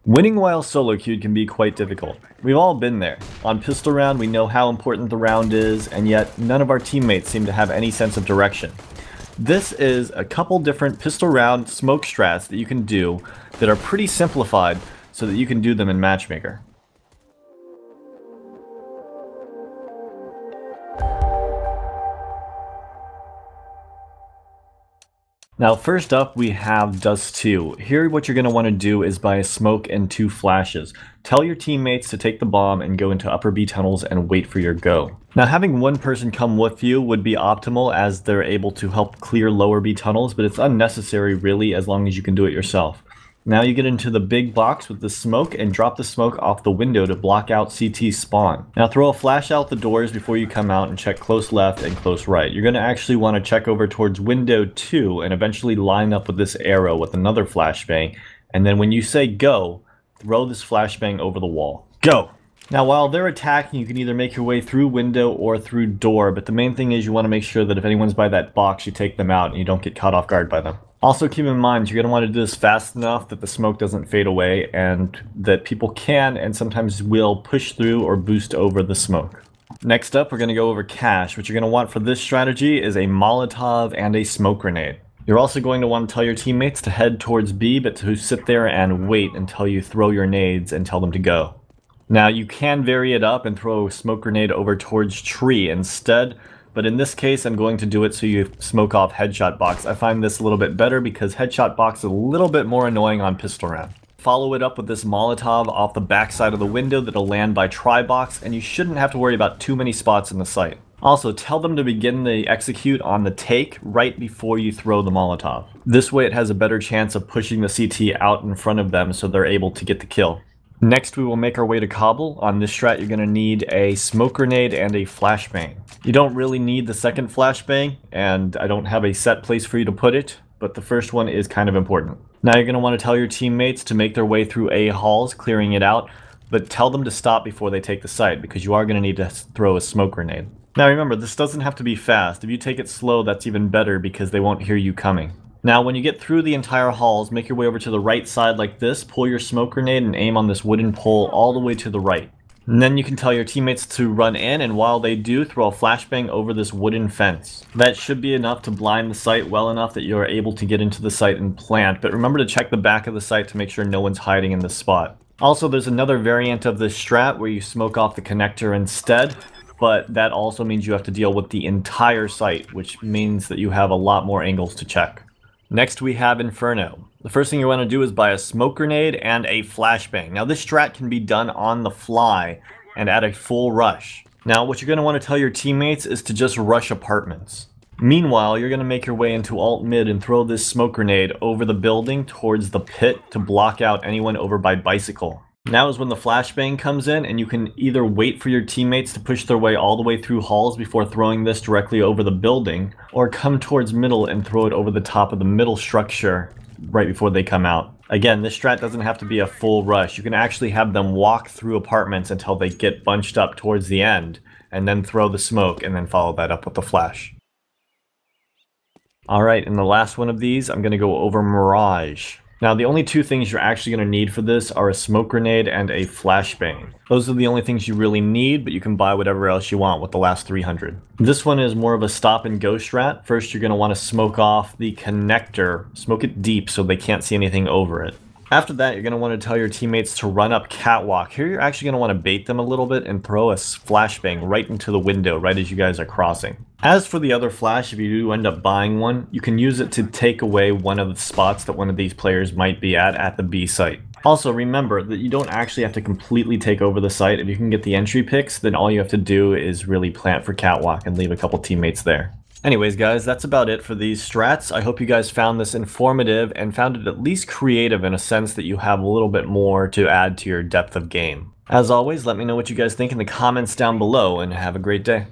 Winning while solo queued can be quite difficult. We've all been there. On pistol round, we know how important the round is, and yet none of our teammates seem to have any sense of direction. This is a couple different pistol round smoke strats that you can do that are pretty simplified so that you can do them in Matchmaker. Now first up we have Dust 2. Here what you're going to want to do is buy a smoke and 2 flashes. Tell your teammates to take the bomb and go into upper B tunnels and wait for your go. Now having one person come with you would be optimal as they're able to help clear lower B tunnels, but it's unnecessary really as long as you can do it yourself. Now you get into the big box with the smoke and drop the smoke off the window to block out CT spawn. Now throw a flash out the doors before you come out and check close left and close right. You're going to actually want to check over towards window 2 and eventually line up with this arrow with another flashbang. And then when you say go, throw this flashbang over the wall. Go! Now while they're attacking, you can either make your way through window or through door, but the main thing is you want to make sure that if anyone's by that box, you take them out and you don't get caught off guard by them. Also keep in mind, you're going to want to do this fast enough that the smoke doesn't fade away and that people can and sometimes will push through or boost over the smoke. Next up, we're going to go over cache. What you're going to want for this strategy is a Molotov and a smoke grenade. You're also going to want to tell your teammates to head towards B, but to sit there and wait until you throw your nades and tell them to go. Now you can vary it up and throw a smoke grenade over towards tree instead, but in this case I'm going to do it so you smoke off headshot box. I find this a little bit better because headshot box is a little bit more annoying on pistol round. Follow it up with this Molotov off the back side of the window that'll land by try box, and you shouldn't have to worry about too many spots in the site. Also, tell them to begin the execute on the take right before you throw the Molotov. This way it has a better chance of pushing the CT out in front of them so they're able to get the kill. Next we will make our way to Cobble. On this strat you're going to need a smoke grenade and a flashbang. You don't really need the second flashbang, and I don't have a set place for you to put it, but the first one is kind of important. Now you're going to want to tell your teammates to make their way through A halls, clearing it out, but tell them to stop before they take the site because you are going to need to throw a smoke grenade. Now remember, this doesn't have to be fast. If you take it slow, that's even better because they won't hear you coming. Now when you get through the entire halls, make your way over to the right side like this, pull your smoke grenade and aim on this wooden pole all the way to the right. And then you can tell your teammates to run in, and while they do, throw a flashbang over this wooden fence. That should be enough to blind the site well enough that you're able to get into the site and plant, but remember to check the back of the site to make sure no one's hiding in this spot. Also, there's another variant of this strat where you smoke off the connector instead, but that also means you have to deal with the entire site, which means that you have a lot more angles to check. Next we have Inferno. The first thing you want to do is buy a smoke grenade and a flashbang. Now this strat can be done on the fly and at a full rush. Now what you're going to want to tell your teammates is to just rush apartments. Meanwhile, you're going to make your way into alt mid and throw this smoke grenade over the building towards the pit to block out anyone over by bicycle. Now is when the flashbang comes in, and you can either wait for your teammates to push their way all the way through halls before throwing this directly over the building, or come towards middle and throw it over the top of the middle structure right before they come out. Again, this strat doesn't have to be a full rush. You can actually have them walk through apartments until they get bunched up towards the end, and then throw the smoke and then follow that up with the flash. Alright, and the last one of these, I'm going to go over Mirage. Now the only two things you're actually going to need for this are a smoke grenade and a flashbang. Those are the only things you really need, but you can buy whatever else you want with the last 300. This one is more of a stop and go strat. First you're going to want to smoke off the connector, smoke it deep so they can't see anything over it. After that, you're going to want to tell your teammates to run up catwalk. Here you're actually going to want to bait them a little bit and throw a flashbang right into the window right as you guys are crossing. As for the other flash, if you do end up buying one, you can use it to take away one of the spots that one of these players might be at the B site. Also remember that you don't actually have to completely take over the site. If you can get the entry picks, then all you have to do is really plant for catwalk and leave a couple teammates there. Anyways guys, that's about it for these strats. I hope you guys found this informative and found it at least creative in a sense that you have a little bit more to add to your depth of game. As always, let me know what you guys think in the comments down below, and have a great day.